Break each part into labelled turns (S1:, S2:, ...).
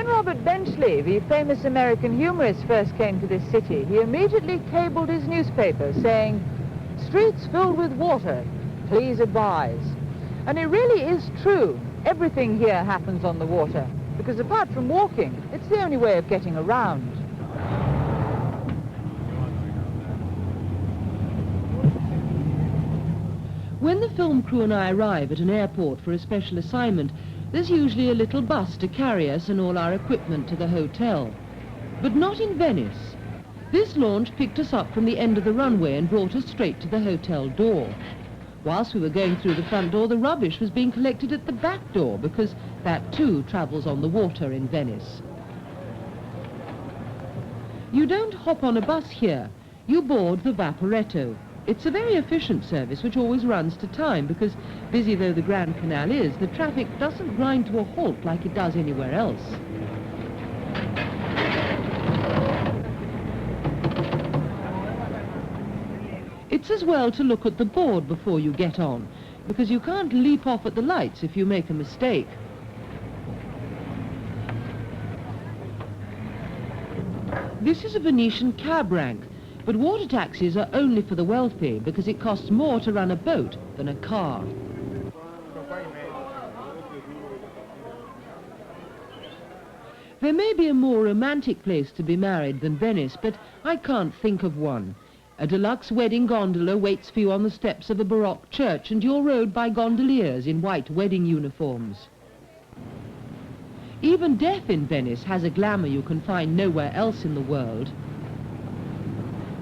S1: When Robert Benchley, the famous American humorist, first came to this city, he immediately cabled his newspaper saying, "Streets filled with water, please advise." And it really is true. Everything here happens on the water, because apart from walking, it's the only way of getting around.
S2: When the film crew and I arrive at an airport for a special assignment, there's usually a little bus to carry us and all our equipment to the hotel. But not in Venice. This launch picked us up from the end of the runway and brought us straight to the hotel door. Whilst we were going through the front door, the rubbish was being collected at the back door, because that too travels on the water in Venice. You don't hop on a bus here. You board the Vaporetto. It's a very efficient service which always runs to time, because busy though the Grand Canal is, the traffic doesn't grind to a halt like it does anywhere else. It's as well to look at the board before you get on, because you can't leap off at the lights if you make a mistake. This is a Venetian cab rank. But water taxis are only for the wealthy, because it costs more to run a boat than a car. There may be a more romantic place to be married than Venice, but I can't think of one. A deluxe wedding gondola waits for you on the steps of a Baroque church, and you're rowed by gondoliers in white wedding uniforms. Even death in Venice has a glamour you can find nowhere else in the world.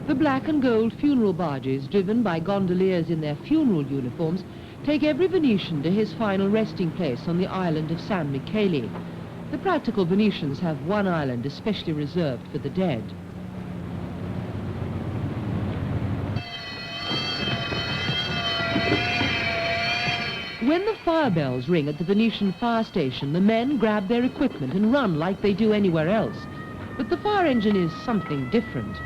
S2: The black and gold funeral barges, driven by gondoliers in their funeral uniforms, take every Venetian to his final resting place on the island of San Michele. The practical Venetians have one island especially reserved for the dead. When the fire bells ring at the Venetian fire station, the men grab their equipment and run like they do anywhere else. But the fire engine is something different.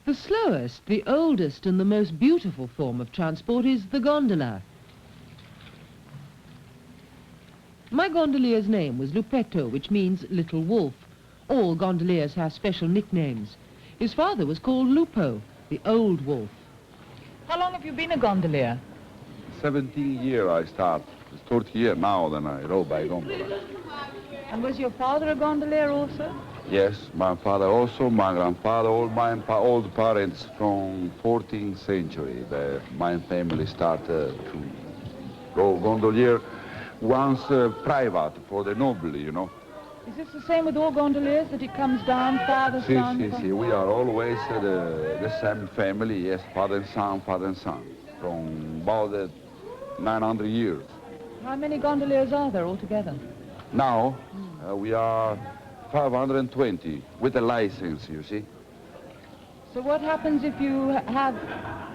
S2: The slowest, the oldest and the most beautiful form of transport is the gondola. My gondolier's name was Lupetto, which means little wolf. All gondoliers have special nicknames. His father was called Lupo, the old wolf.
S1: How long have you been a gondolier?
S3: 17 years I start. It's 30 years now then I row by gondola.
S1: And was your father a gondolier also?
S3: Yes, my father also, my grandfather, all my old parents from 14th century. My family started to go gondolier once private for the noble, you know.
S1: Is this the same with all gondoliers, that it comes down, father, son?
S3: Yes, we are always the same family, yes, father and son, from about 900 years.
S1: How many gondoliers are there altogether?
S3: Now, we are 520 with a license, you see.
S1: So what happens if you have,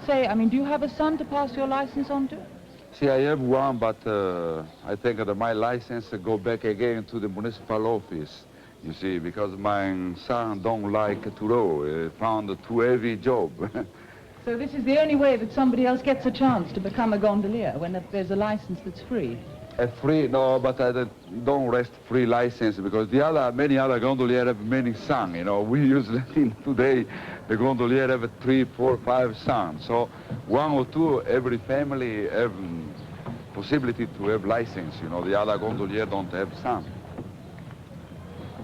S1: say, do you have a son to pass your license on to?
S3: See, I have one, but I think that my license go back again to the municipal office, you see, because my son don't like to row. He found a too heavy job.
S1: So this is the only way that somebody else gets a chance to become a gondolier, when there's a license that's free?
S3: Free? No, but I don't rest free license, because many other gondoliers have many sons, you know. We usually, today, the gondolier have 3, 4, 5 sons. So 1 or 2, every family have possibility to have license, you know. The other gondolier don't have sons.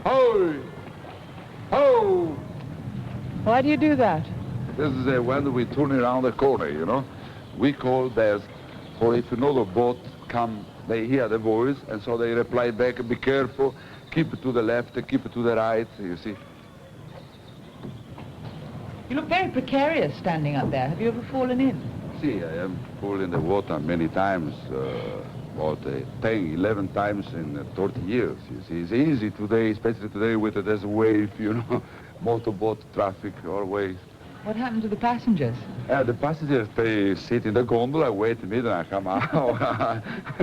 S3: Ho! Ho!
S1: Why do you do that?
S3: This is when we turn around the corner, you know. We call theirs, for if another boat come, they hear the voice, and so they reply back, be careful, keep it to the left, keep it to the right, you see.
S1: You look very precarious standing up there. Have you ever fallen in?
S3: See, I have fallen in the water many times, about 10, 11 times in 30 years, you see. It's easy today, especially today with this wave, you know, motorboat traffic always.
S1: What happened to the passengers?
S3: The passengers, they sit in the gondola, wait a minute, and come out.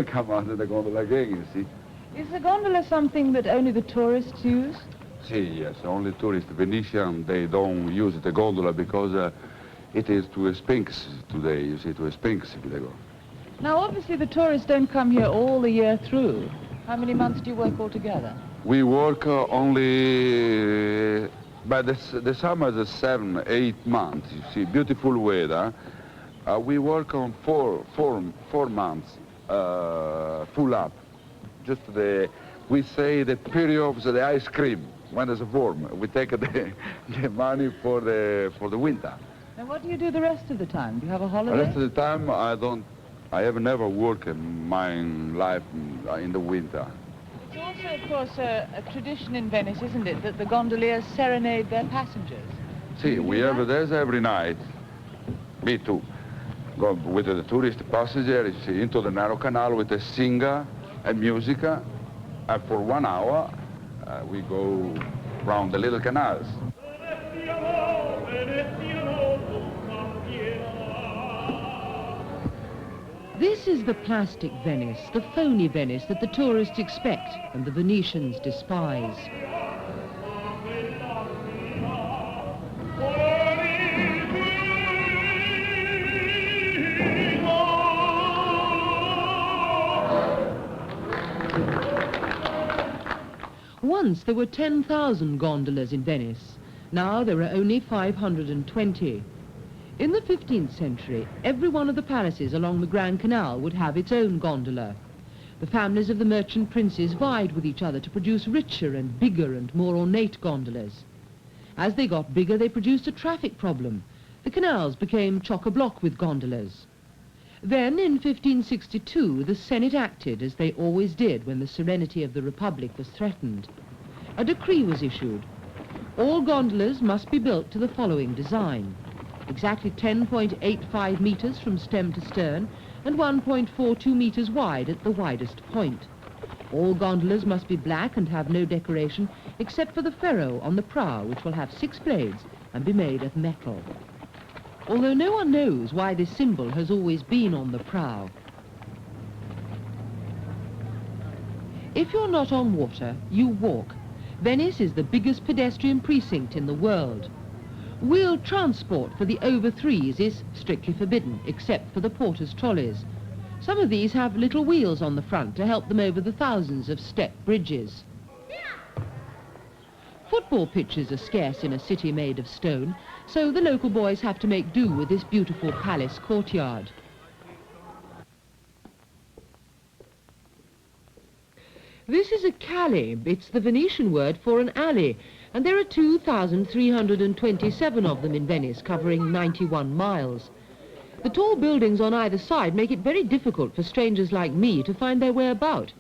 S3: Come out in the gondola again, you see.
S1: Is the gondola something that only the tourists use?
S3: See, yes, only tourists. Venetians, they don't use the gondola because it is too expensive today, you see, too expensive. They go.
S1: Now, obviously, the tourists don't come here all the year through. How many months do you work altogether?
S3: We work only, but the summer is 7, 8 months, you see, beautiful weather. We work on four months, full up. Just we say the period of the ice cream, when it's warm. We take the money for the winter.
S1: And what do you do the rest of the time? Do you have a holiday?
S3: The rest of the time, I have never worked in my life in the winter.
S1: It's also, of course, a tradition in Venice, isn't it, that the gondoliers serenade their passengers?
S3: See, we have this every night. Me too. Go with the tourist passengers into the narrow canal with a singer and music, and for 1 hour we go round the little canals.
S2: This is the plastic Venice, the phony Venice that the tourists expect and the Venetians despise. Once there were 10,000 gondolas in Venice. Now there are only 520. In the 15th century, every one of the palaces along the Grand Canal would have its own gondola. The families of the merchant princes vied with each other to produce richer and bigger and more ornate gondolas. As they got bigger, they produced a traffic problem. The canals became chock-a-block with gondolas. Then, in 1562, the Senate acted, as they always did when the serenity of the Republic was threatened. A decree was issued. All gondolas must be built to the following design: exactly 10.85 meters from stem to stern and 1.42 meters wide at the widest point. All gondolas must be black and have no decoration except for the ferro on the prow, which will have 6 blades and be made of metal. Although no one knows why this symbol has always been on the prow. If you're not on water, you walk. Venice is the biggest pedestrian precinct in the world. Wheeled transport for the over 3s is strictly forbidden, except for the porters' trolleys. Some of these have little wheels on the front to help them over the thousands of step bridges. Football pitches are scarce in a city made of stone, so the local boys have to make do with this beautiful palace courtyard. This is a calle. It's the Venetian word for an alley, and there are 2,327 of them in Venice, covering 91 miles. The tall buildings on either side make it very difficult for strangers like me to find their way about.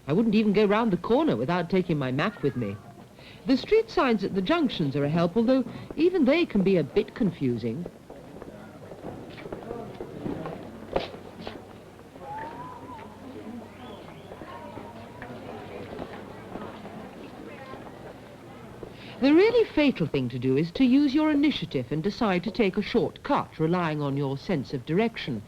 S2: I wouldn't even go round the corner without taking my map with me. The street signs at the junctions are a help, although even they can be a bit confusing. The really fatal thing to do is to use your initiative and decide to take a shortcut, relying on your sense of direction.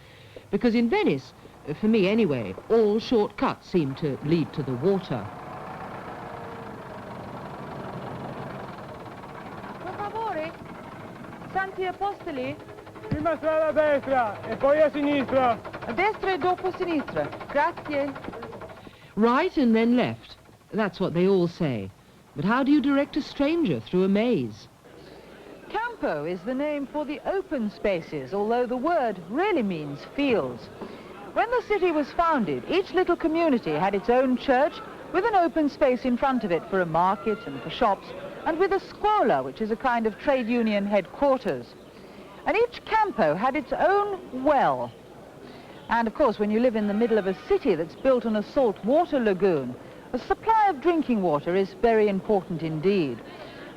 S2: Because in Venice, for me anyway, all shortcuts seem to lead to the water.
S1: Per favore, Santi Apostoli?
S4: Prima strada a destra e poi a sinistra.
S1: A destra e dopo sinistra. Grazie.
S2: Right and then left. That's what they all say. But how do you direct a stranger through a maze?
S1: Campo is the name for the open spaces, although the word really means fields. When the city was founded, each little community had its own church with an open space in front of it for a market and for shops, and with a scuola, which is a kind of trade union headquarters. And each campo had its own well. And of course, when you live in the middle of a city that's built on a salt water lagoon, the supply of drinking water is very important indeed.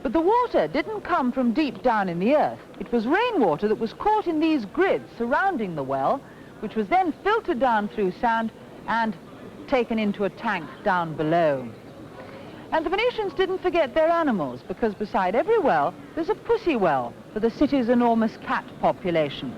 S1: But the water didn't come from deep down in the earth. It was rainwater that was caught in these grids surrounding the well, which was then filtered down through sand and taken into a tank down below. And the Venetians didn't forget their animals, because beside every well, there's a pussy well for the city's enormous cat population.